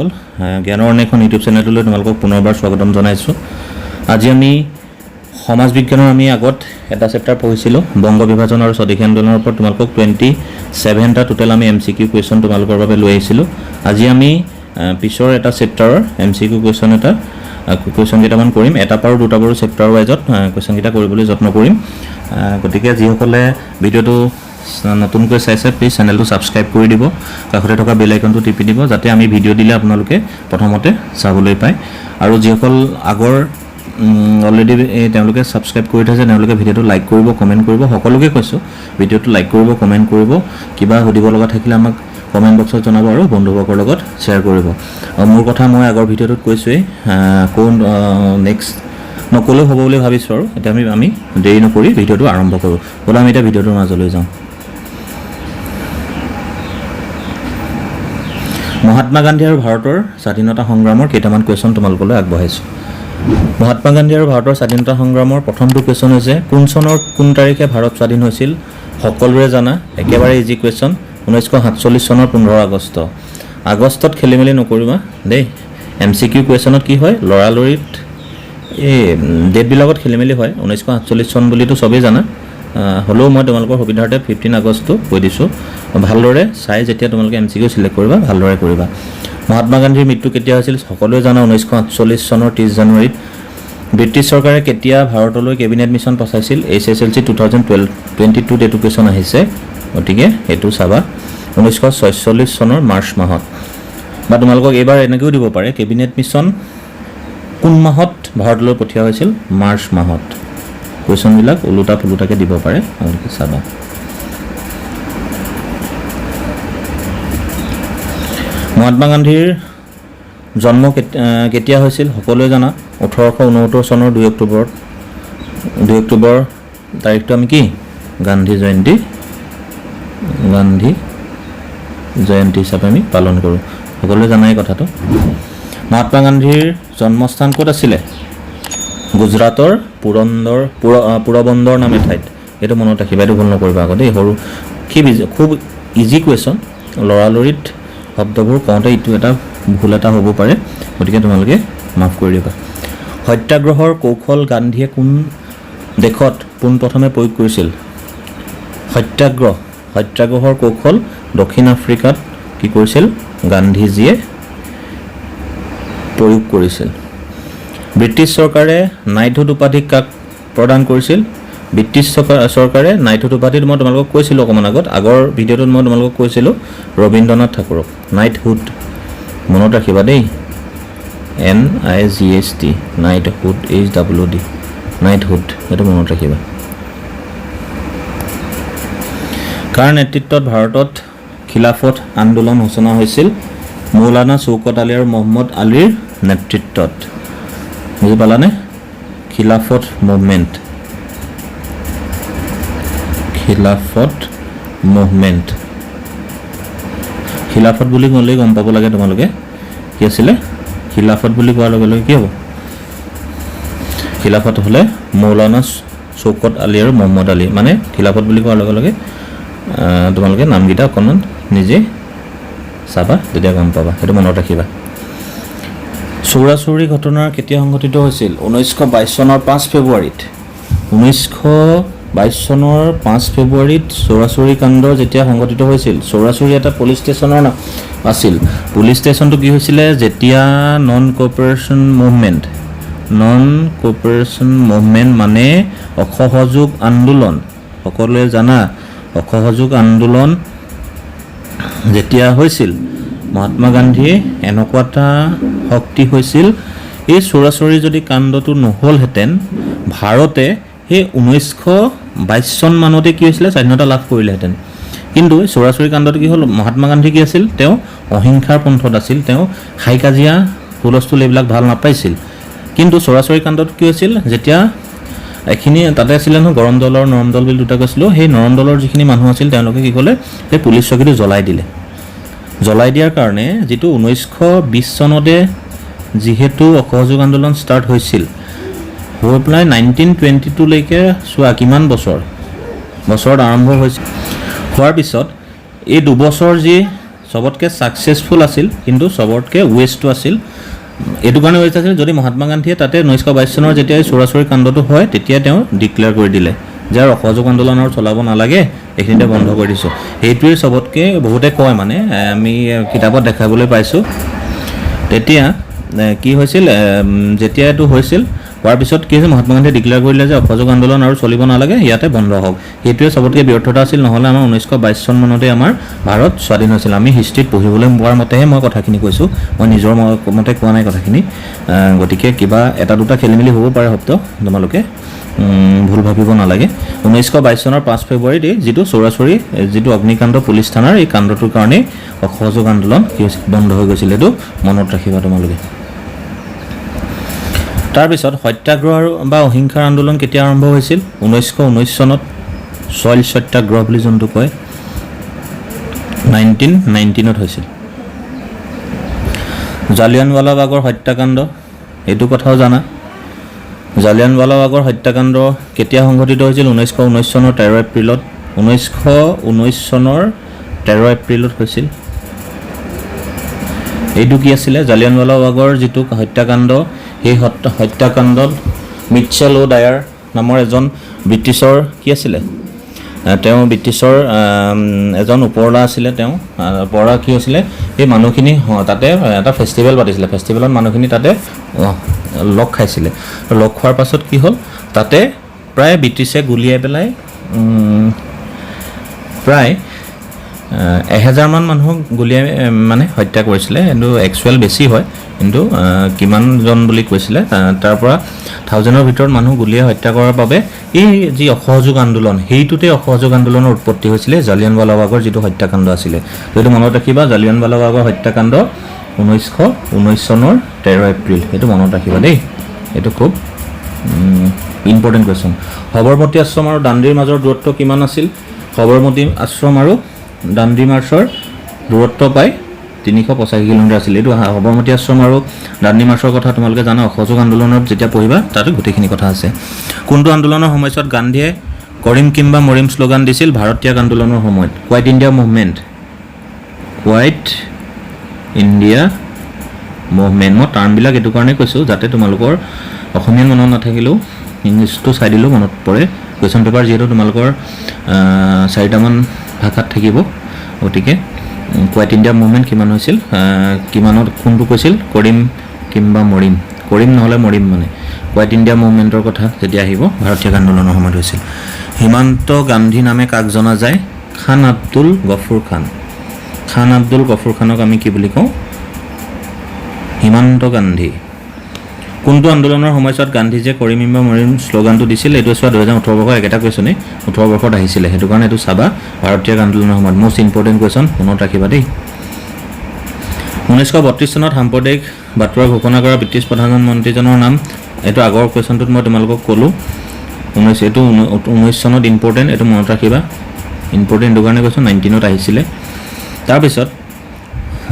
সকল জ্ঞানৰ অন্বেষণ ইউটিউব চেনেললৈ তোমালোকক পুনৰবাৰ স্বাগতম জনাইছোঁ। আজি আমি সমাজ বিজ্ঞানৰ আমি আগত এটা চেপ্টাৰ পঢ়িছিলোঁ বংগ বিভাজন আৰু স্বদেশী আন্দোলনৰ ওপৰত তোমালোকক 27টা টোটেল আমি MCQ কুৱেশ্যন তোমালোকৰ বাবে লৈ আহিছিলোঁ। আজি আমি পিছৰ এটা চেপ্টাৰৰ MCQ কুৱেশ্যন কেইটামান কৰিম। এটা পাৰো দুটা পাৰো চেপ্টাৰৰ ৱাইজত কুৱেশ্যন কেইটা কৰিবলৈ যত্ন কৰিম। গতিকে যিসকলে ভিডিঅ'টো নতুনকৈ চাইছে প্লিজ চেনেলটো ছাবস্ক্ৰাইব কৰি দিব, কাষতে থকা বেল আইকনটো টিপি দিব যাতে আমি ভিডিঅ' দিলে আপোনালোকে প্ৰথমতে চাবলৈ পায়। আৰু যিসকল আগৰ অলৰেডি তেওঁলোকে ছাবস্ক্ৰাইব কৰি থৈছে তেওঁলোকে ভিডিঅ'টো লাইক কৰিব, কমেণ্ট কৰিব। সকলোকে কৈছোঁ ভিডিঅ'টো লাইক কৰিব, কমেণ্ট কৰিব। কিবা সুধিব লগা থাকিলে আমাক কমেণ্ট বক্সত জনাব আৰু বন্ধুবৰ্গৰ লগত শ্বেয়াৰ কৰিব। মোৰ কথা মই আগৰ ভিডিঅ'টোত কৈছোঁৱেই, নেক্সট নকলেও হ'ব বুলি ভাবিছোঁ। আৰু এতিয়া আমি দেৰি নকৰি ভিডিঅ'টো আৰম্ভ কৰোঁ। ব'লা আমি এতিয়া ভিডিঅ'টোৰ মাজলৈ যাওঁ। মহাত্মা গান্ধী আৰু ভাৰতৰ স্বাধীনতা সংগ্ৰামৰ কেইটামান কুৱেশ্যন তোমালোকলৈ আগবঢ়াইছোঁ। মহাত্মা গান্ধী আৰু ভাৰতৰ স্বাধীনতা সংগ্ৰামৰ প্ৰথমটো কুৱেশ্যন হৈছে কোন চনৰ কোন তাৰিখে ভাৰত স্বাধীন হৈছিল? সকলোৰে জানা, একেবাৰে ইজি কুৱেশ্যন। 1947 চনৰ 15 আগষ্ট। আগষ্টত খেলি মেলি নকৰিবা দেই। MCQ কুৱেশ্যনত কি হয়, লৰালৰিত এই ডেটবিলাকত খেলি মেলি হয়। 1948 চন বুলিতো চবেই জানা, হ'লেও মই তোমালোকৰ সুবিধাৰ্থে 15 আগষ্টটো কৈ দিছোঁ। ভালদৰে চাই যেতিয়া তোমালোকে MCQ চিলেক্ট কৰিবা ভালদৰে কৰিবা। মহাত্মা গান্ধীৰ মৃত্যু কেতিয়া হৈছিল? সকলোৱে জানা 1948 চনৰ 30 জানুৱাৰীত। ব্ৰিটিছ চৰকাৰে কেতিয়া ভাৰতলৈ কেবিনেট মিছন পঠাইছিল? HSLC 2022 এইটো কুৱেশ্যন আহিছে, গতিকে এইটো চাবা। 1946 চনৰ মাৰ্চ মাহত। বা তোমালোকক এইবাৰ এনেকৈও দিব পাৰে কেবিনেট মিছন কোন মাহত ভাৰতলৈ পঠিওৱা হৈছিল? মাৰ্চ মাহত। কুৱেশ্যনবিলাক ওলোটা পোলোটাকৈ দিব পাৰে, আপোনালোকে চাবা। মহাত্মা গান্ধীৰ জন্ম কেতিয়া হৈছিল? সকলোৱে জানা 1869 চনৰ 2 অক্টোবৰ তাৰিখটো আমি কি গান্ধী জয়ন্তী হিচাপে আমি পালন কৰোঁ। সকলোৱে জানাই কথাটো। মহাত্মা গান্ধীৰ জন্মস্থান ক'ত আছিলে? গুজৰাটৰ পোৰবন্দৰ নামে ঠাইত। এইটো মনত ৰাখিবা, এইটো ভুল নকৰিবা আকৌ দেই। খুব ইজি কুৱেশ্যন। লৰালৰিত শব্দবোৰ কওঁতে ইটো এটা ভুল এটা হ'ব পাৰে, গতিকে তোমালোকে মাফ কৰি দিবা। সত্যাগ্ৰহৰ কৌশল গান্ধীয়ে কোন দেশত পোনপ্ৰথমে প্ৰয়োগ কৰিছিল? সত্যাগ্ৰহৰ কৌশল দক্ষিণ আফ্ৰিকাত কি কৰিছিল? গান্ধীজীয়ে প্ৰয়োগ কৰিছিল। ব্ৰিটিছ চৰকাৰে নাইটহুড উপাধি কাক প্ৰদান কৰিছিল? ব্ৰিটিছ চৰকাৰে নাইটহুড উপাধিত মই তোমালোকক কৈছিলোঁ অকণমান আগৰ ভিডিঅ'টোত মই তোমালোকক কৈছিলোঁ ৰবীন্দ্ৰনাথ ঠাকুৰক। নাইটহুড মনত ৰাখিবা দেই, NIGHT, নাইটহুড, HWD, নাইটহুড, এইটো মনত ৰাখিবা। কাৰ নেতৃত্বত ভাৰতত খিলাফত আন্দোলন সূচনা হৈছিল? মৌলানা শৌকত আলী আৰু মহম্মদ আলীৰ নেতৃত্বত। বুজি পালানে? খিলাফত মুভমেণ্ট খিলাফত বুলি ক'লেই গম পাব লাগে তোমালোকে কি আছিলে। খিলাফত বুলি কোৱাৰ লগে লগে কি হ'ব? খিলাফত হ'লে মৌলানা শৌকত আলী আৰু মহম্মদ আলী। মানে খিলাফত বুলি কোৱাৰ লগে লগে তোমালোকে নামকেইটা অকণমান নিজে চাবা, তেতিয়া গম পাবা। সেইটো মনত ৰাখিবা। চৌৰাচৌৰী ঘটনা কেতিয়া সংঘটিত হৈছিল? 1922 চনৰ 5 ফেব্ৰুৱাৰীত। 1922 চনৰ 5 ফেব্ৰুৱাৰীত চৌৰাচৌৰী কাণ্ড যেতিয়া সংঘটিত হৈছিল। চৌৰাচৌৰী এটা পুলিচ ষ্টেচনৰ নাম আছিল। পুলিচ ষ্টেচনটো কি হৈছিলে? যেতিয়া নন কোঅপাৰেশ্যন মুভমেণ্ট মানে অসহযোগ আন্দোলন। সকলোৱে জানা অসহযোগ আন্দোলন যেতিয়া হৈছিল, মহাত্মা গান্ধীয়ে এনেকুৱা এটা শক্তি হৈছিল, এই চৌৰাচৌৰী যদি কাণ্ডটো নহ'লহেঁতেন ভাৰতে সেই 1922 চন মানতে কি হৈছিলে? স্বাধীনতা লাভ কৰিলেহেঁতেন। কিন্তু চৌৰাচৌৰী কাণ্ডটো কি হ'ল? মহাত্মা গান্ধী কি আছিল? তেওঁ অহিংসাৰ পন্থত আছিল। তেওঁ হাই কাজিয়া হুলস্থুল এইবিলাক ভাল নাপাইছিল। কিন্তু চৌৰাচৌৰী কাণ্ডটো কি হৈছিল? যেতিয়া এইখিনি তাতে আছিলে নহয় গৰম দল আৰু নৰম দল বুলি দুটা কৈছিলোঁ। সেই নৰম দলৰ যিখিনি মানুহ আছিল তেওঁলোকে কি ক'লে? সেই পুলিচ চকীটো জ্বলাই দিলে। জ্বলাই দিয়াৰ কাৰণে যিটো 1920 চনতে যিহেতু অসহযোগ আন্দোলন ষ্টাৰ্ট হৈছিল, হৈ পেলাই 1922লৈকে চোৱা কিমান বছৰত আৰম্ভ হৈছিল। হোৱাৰ পিছত এই দুবছৰ যি চবতকৈ ছাকচেছফুল আছিল কিন্তু চবতকৈ ৱেষ্টটো আছিল এইটো কাৰণে ৱেষ্ট আছিল যদি মহাত্মা গান্ধীয়ে তাতে 1922 চনৰ যেতিয়া চৌৰাচৰি কাণ্ডটো হয় তেতিয়া তেওঁ ডিক্লেয়াৰ কৰি দিলে যে আৰু অসহযোগ আন্দোলন আৰু চলাব নালাগে এইখিনিতে বন্ধ কৰি দিছোঁ সেইটোৱে চবতকৈ বহুতে কয় মানে আমি কিতাপত দেখাবলৈ পাইছোঁ তেতিয়া কি হৈছিল যেতিয়া এইটো হৈছিল হোৱাৰ পিছত কি হৈছে মহাত্মা গান্ধীয়ে ডিক্লেয়াৰ কৰিলে যে অসহযোগ আন্দোলন আৰু চলিব নালাগে ইয়াতে বন্ধ হওক সেইটোৱে চবতকৈ ব্যৰ্থতা আছিল নহ'লে আমাৰ 1922 চন মানতে আমাৰ ভাৰত স্বাধীন হৈছিল আমি হিষ্ট্ৰীত পঢ়িবলৈ পোৱাৰ মতেহে মই কথাখিনি কৈছোঁ মই নিজৰ মতে কোৱা নাই কথাখিনি গতিকে কিবা এটা দুটা খেলিমেলি হ'ব পাৰে শব্দ তোমালোকে ভুল ভাবিব নালাগে 1922 চনৰ 5 ফেব্ৰুৱাৰীত যিটো চৌৰাচৰি যিটো অগ্নিকাণ্ড পুলিচ থানাৰ এই কাণ্ডটোৰ কাৰণেই অসহযোগ আন্দোলন কি হৈছিল বন্ধ হৈ গৈছিল এইটো মনত ৰাখিবা তোমালোকে তাৰপিছত সত্যাগ্ৰহ বা অহিংসাৰ আন্দোলন কেতিয়া আৰম্ভ হৈছিল 1919 চনত ছইল সত্যাগ্ৰহ বুলি যোনটো কয় 1919ত হৈছিল জালিয়ানৱালাবাগৰ হত্যাকাণ্ড এইটো কথাও জানা জালিয়ানৱালাবাগৰ হত্যাকাণ্ড কেতিয়া সংঘটিত হৈছিল 1919 চনৰ 13 এপ্ৰিলত 1919 চনৰ 13 এপ্ৰিলত হৈছিল এইটো কি আছিলে জালিয়ানৱালাবাগৰ যিটো হত্যাকাণ্ড এই হত্যাকাণ্ডত মিটচেল অ' ডায়াৰ নামৰ এজন ব্ৰিটিছৰ কি আছিলে তেওঁ ব্ৰিটিছৰ এজন ওপৰলা আছিলে তেওঁ পৰা কি হৈছিলে এই মানুহখিনি তাতে এটা ফেষ্টিভেল পাতিছিলে ফেষ্টিভেলত মানুহখিনি তাতে লগ খাইছিলে লগ খোৱাৰ পাছত কি হ'ল তাতে প্ৰায় ব্ৰিটিছে গুলিয়াই পেলাই প্ৰায় 1000 মান মানুহক গুলিয়াই মানে হত্যা কৰিছিলে কিন্তু একচুৱেল বেছি হয় কিন্তু কিমানজন বুলি কৈছিলে তাৰ পৰা 1000ৰ ভিতৰত মানুহ গুলিয়াই হত্যা কৰাৰ বাবে এই যি অসহযোগ আন্দোলন সেইটোতে অসহযোগ আন্দোলনৰ উৎপত্তি হৈছিলে জালিয়ানৱালাবাগৰ যিটো হত্যাকাণ্ড আছিলে সেইটো মনত ৰাখিবা জালিয়ানৱালাবাগৰ হত্যাকাণ্ড 1919 চনৰ 13 এপ্ৰিল এইটো মনত ৰাখিবা দেই এইটো খুব ইম্পৰ্টেণ্ট কুৱেশ্যন সবৰমতী আশ্ৰম আৰু দাণ্ডিৰ মাজৰ দূৰত্ব কিমান আছিল সবৰমতী আশ্ৰম আৰু দাণ্ডি মাৰ্চৰ দূৰত্ব প্ৰায় 385 কিলোমিটাৰ আছিল এইটো সবৰমতী আশ্ৰম আৰু দাণ্ডি মাৰ্চৰ কথা তোমালোকে জানা অসহযোগ আন্দোলনত যেতিয়া পঢ়িবা তাতে গোটেইখিনি কথা আছে কোনটো আন্দোলনৰ সময়ত গান্ধীয়ে কৰিম কিম্বা মৰিম শ্লোগান দিছিল ভাৰত ত্যাগ আন্দোলনৰ সময়ত quiet India movement quiet India movement মই টাৰ্মবিলাক এইটো কাৰণে কৈছোঁ যাতে তোমালোকৰ অসমীয়া মনত নাথাকিলেও ইংলিছটো চাই দিলেও মনত পৰে কুৱেশ্যন পেপাৰ যিহেতু তোমালোকৰ 4টামান ভাষাত থাকিব গতিকে কোৱাইট ইণ্ডিয়া মুভমেণ্ট কিমান হৈছিল কিমানত কোনটো কৈছিল কৰিম কিম্বা মৰিম কৰিম নহ'লে মৰিম মানে কোৱাইট ইণ্ডিয়া মুভমেণ্টৰ কথা যেতিয়া আহিব ভাৰতীয় আন্দোলনৰ সময়ত হৈছিল হিমান্ত গান্ধী নামে কাক জনা যায় খান আব্দুল গফুৰ খান খান আব্দুল গফুৰ খানক আমি কি বুলি কওঁ হিমান্ত গান্ধী কোনটো আন্দোলনৰ সময়ত গান্ধীজীয়ে কৰিম কিম্বা মৰিম শ্লোগানটো দিছিল এইটো চোৱা 2018 বৰ্ষৰ একেটা কুৱেশ্যনেই 18 বৰ্ষত আহিছিলে সেইটো কাৰণে এইটো চাবা ভাৰতীয় আন্দোলনৰ সময়ত মোষ্ট ইম্পৰ্টেণ্ট কুৱেশ্যন মনত ৰাখিবা দেই 1932 চনত সাম্প্ৰদায়িক বাটৰুৱা ঘোষণা কৰা ব্ৰিটিছ প্ৰধানমন্ত্ৰীজনৰ নাম এইটো আগৰ কুৱেশ্যনটোত মই তোমালোকক ক'লোঁ 19 চনত ইম্পৰ্টেণ্ট এইটো মনত ৰাখিবা ইম্পৰ্টেণ্ট এইটো কাৰণে কৈছোঁ 19ত আহিছিলে তাৰপিছত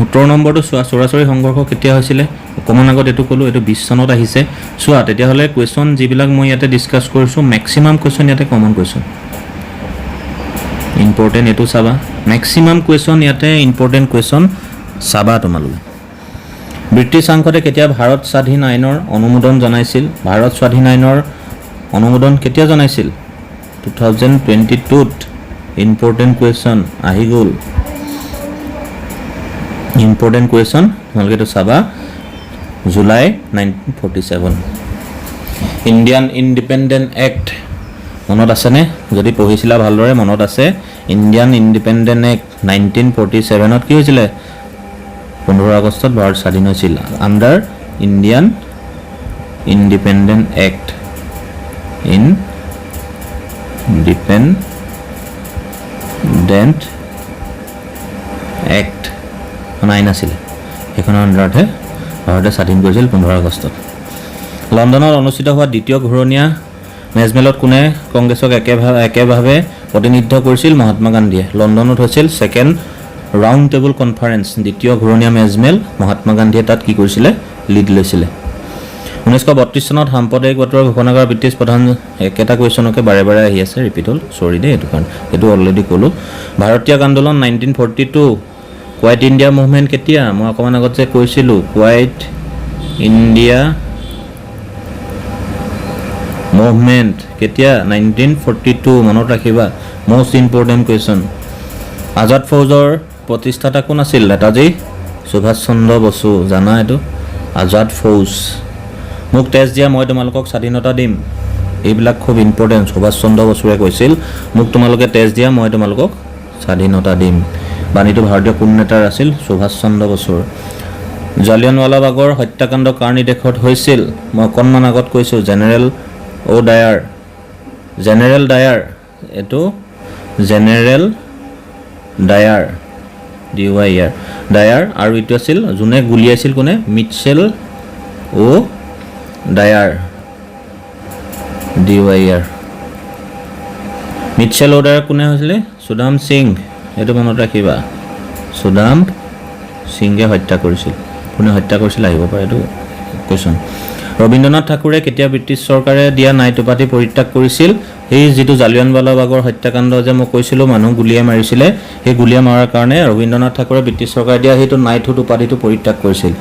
17 নম্বৰটো চোৱা চৌৰাচৰি সংঘৰ্ষ কেতিয়া হৈছিলে অকণমান আগত এইটো ক'লোঁ এইটো 20 চনত আহিছে চোৱা তেতিয়াহ'লে কুৱেশ্যন যিবিলাক মই ইয়াতে ডিছকাছ কৰিছোঁ মেক্সিমাম কুৱেশ্যন ইয়াতে কমন কুৱেশ্যন ইম্পৰ্টেণ্ট এইটো চাবা মেক্সিমাম কুৱেশ্যন ইয়াতে ইম্পৰ্টেণ্ট কুৱেশ্যন চাবা তোমালোকে ব্ৰিটিছ সাংসদে কেতিয়া ভাৰত স্বাধীন আইনৰ অনুমোদন জনাইছিল ভাৰত স্বাধীন আইনৰ অনুমোদন কেতিয়া জনাইছিল 2022ত ইম্পৰ্টেণ্ট কুৱেশ্যন আহি গ'ল ইম্পৰ্টেণ্ট কুৱেশ্যন তোমালোকে এইটো চাবা জুলাই 1947 ইণ্ডিয়ান ইণ্ডিপেণ্ডেণ্ট এক্ট মনত আছেনে যদি পঢ়িছিলা ভালদৰে মনত আছে ইণ্ডিয়ান ইণ্ডিপেণ্ডেণ্ট এক্ট 1947ত কি হৈছিলে 15 আগষ্টত ভাৰত স্বাধীন হৈছিল under Indian independent act independent act আইন আছিলে সেইখনৰ আণ্ডাৰতহে ভাৰতে স্বাধীন কৰিছিল 15 আগষ্টত লণ্ডনত অনুষ্ঠিত হোৱা দ্বিতীয় ঘূৰণীয়া মেজমেলত কোনে কংগ্ৰেছক একেভাৱে প্ৰতিনিধিত্ব কৰিছিল মহাত্মা গান্ধীয়ে লণ্ডনত হৈছিল ছেকেণ্ড ৰাউণ্ড টেবুল কনফাৰেন্স দ্বিতীয় ঘূৰণীয়া মেজমেল মহাত্মা গান্ধীয়ে তাত কি কৰিছিলে লিড লৈছিলে 1932 চনত সাম্প্ৰদায়িক বাটৰুৱা ঘোষণা কৰা ব্ৰিটিছ প্ৰধান একেটা কুৱেশ্যনকে বাৰে বাৰে আহি আছে ৰিপিট হ'ল চৰি দেই এইটো কাৰণ এইটো অলৰেডি ক'লোঁ ভাৰতীয় আন্দোলন 1942 কোৱাইট ইণ্ডিয়া মুভমেণ্ট কেতিয়া মই অকণমান আগত যে কৈছিলোঁ কোৱাইট ইণ্ডিয়া মুভমেণ্ট কেতিয়া 1942 মনত ৰাখিবা মোষ্ট ইম্পৰ্টেণ্ট কুৱেশ্যন আজাদ ফৌজৰ প্ৰতিষ্ঠাতা কোন আছিল নেতাজী সুভাষ চন্দ্ৰ বসু জানা এইটো আজাদ ফৌজ মোক টেষ্ট দিয়া মই তোমালোকক স্বাধীনতা দিম এইবিলাক খুব ইম্পৰ্টেণ্ট সুভাষ চন্দ্ৰ বসুৱে কৈছিল মোক তোমালোকে টেষ্ট দিয়া মই তোমালোকক স্বাধীনতা দিম বাণীটো ভাৰতীয় কোন নেতাৰ আছিল সুভাষ চন্দ্ৰ বসুৰ জালিয়ানৱালাবাগৰ হত্যাকাণ্ড কাৰ নিৰ্দেশত হৈছিল মই অকণমান আগত কৈছোঁ জেনেৰেল ডায়াৰ এইটো জেনেৰেল ডায়াৰ DYR ডায়াৰ আৰু এইটো আছিল যোনে গুলিয়াইছিল কোনে মিটচেল অ' ডায়াৰ DYR মিটচেল অ' ডায়াৰ কোনে হৈছিলে সুদাম সিং এইটো মনত ৰাখিবা সুদাম সিঙে হত্যা কৰিছিল কোনে হত্যা কৰিছিল আহিব পাৰে এইটো কুৱেশ্যন ৰবীন্দ্ৰনাথ ঠাকুৰে কেতিয়া ব্ৰিটিছ চৰকাৰে দিয়া নাইট উপাধি পৰিত্যাগ কৰিছিল এই যিটো জালিয়ানৱালাবাগৰ হত্যাকাণ্ড যে মই কৈছিলোঁ মানুহ গুলিয়াই মাৰিছিলে সেই গুলিয়াই মৰাৰ কাৰণে ৰবীন্দ্ৰনাথ ঠাকুৰে ব্ৰিটিছ চৰকাৰে দিয়া সেইটো নাইটহুড উপাধিটো পৰিত্যাগ কৰিছিল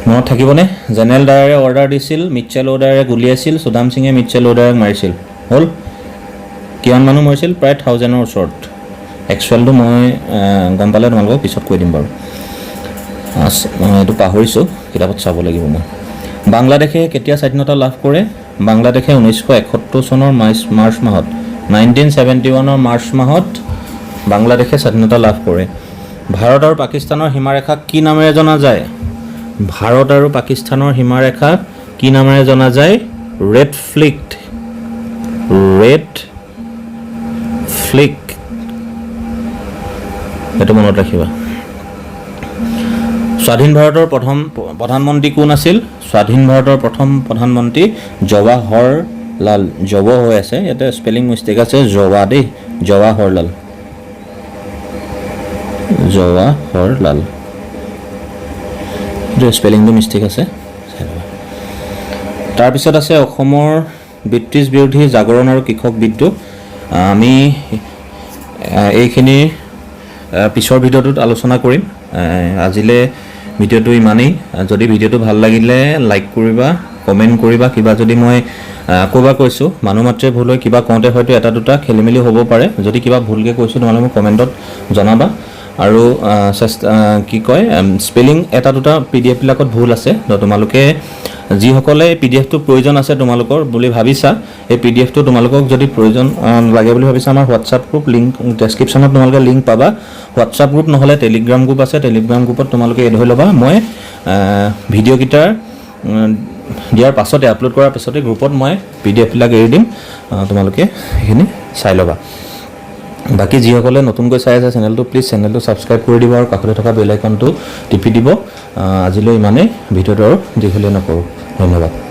মনত থাকিবনে জেনেৰেল ডায়াৰে অৰ্ডাৰ দিছিল মিটচেল অ' ডায়াৰে গুলিয়াইছিল সুদাম সিঙে মিটচেল অ' ডায়াৰক মাৰিছিল হ'ল কিমান মানুহ মৰিছিল প্ৰায় 1000ৰ ওচৰত একচুৱেলটো মই গম পালে তোমালোকক পিছত কৈ দিম বাৰু এইটো পাহৰিছোঁ কিতাপত চাব লাগিব মই বাংলাদেশে কেতিয়া স্বাধীনতা লাভ কৰে বাংলাদেশে 1971 চনৰ মাৰ্চ মাহত 1971ৰ মাৰ্চ মাহত বাংলাদেশে স্বাধীনতা লাভ কৰে ভাৰত আৰু পাকিস্তানৰ সীমাৰেখাক কি নামেৰে জনা যায় ভাৰত আৰু পাকিস্তানৰ সীমাৰেখাক কি নামেৰে জনা যায় ৰেড ফ্লিক এইটো মনত ৰাখিবা স্বাধীন ভাৰতৰ প্ৰথম প্ৰধানমন্ত্ৰী কোন আছিল স্বাধীন ভাৰতৰ প্ৰথম প্ৰধানমন্ত্ৰী জৱাহৰলাল জৱ হৈ আছে ইয়াতে স্পেলিং মিষ্টেক আছে জৱা দেই জৱাহৰলাল এইটো স্পেলিংটো মিষ্টেক আছে তাৰপিছত আছে অসমৰ ব্ৰিটিছ বিৰোধী জাগৰণ আৰু কৃষক বিদ্ৰোহ আমি এইখিনি পিছৰ ভিডিঅ'টোত আলোচনা কৰিম আজিলৈ ভিডিঅ'টো ইমানেই যদি ভিডিঅ'টো ভাল লাগিলে লাইক কৰিবা কমেণ্ট কৰিবা কিবা যদি মই ক'বা কৈছোঁ মানুহ মাত্ৰে ভুল হৈ কিবা কওঁতে হয়তো এটা দুটা খেলিমেলি হ'ব পাৰে যদি কিবা ভুলকৈ কৈছোঁ তোমালোকে মোক কমেণ্টত জনাবা আৰু কি কয় স্পেলিং এটা দুটা PDF-বিলাকত ভুল আছে তোমালোকে যিসকলে PDF-টো প্ৰয়োজন আছে তোমালোকৰ বুলি ভাবিছা এই PDF-টো তোমালোকক যদি প্ৰয়োজন লাগে বুলি ভাবিছা আমাৰ হোৱাটছআপ গ্ৰুপ লিংক ডেছক্ৰিপশ্যনত তোমালোকে লিংক পাবা হোৱাটছআপ গ্ৰুপ নহ'লে টেলিগ্ৰাম গ্ৰুপ আছে টেলিগ্ৰাম গ্ৰুপত তোমালোকে এড হৈ ল'বা মই ভিডিঅ'কেইটা দিয়াৰ পাছতে আপলোড কৰাৰ পাছতে গ্ৰুপত মই PDF-বিলাক এৰি দিম তোমালোকে সেইখিনি চাই ল'বা বাকি যিসকলে নতুনকৈ চাই আছে চেনেলটো প্লিজ চেনেলটো ছাবস্ক্ৰাইব কৰি দিব আৰু কাষতে থকা বেল আইকনটো টিপি দিব আজিলৈ ইমানেই ভিডিঅ'টো আৰু দীঘলীয়া নকৰোঁ ধন্যবাদ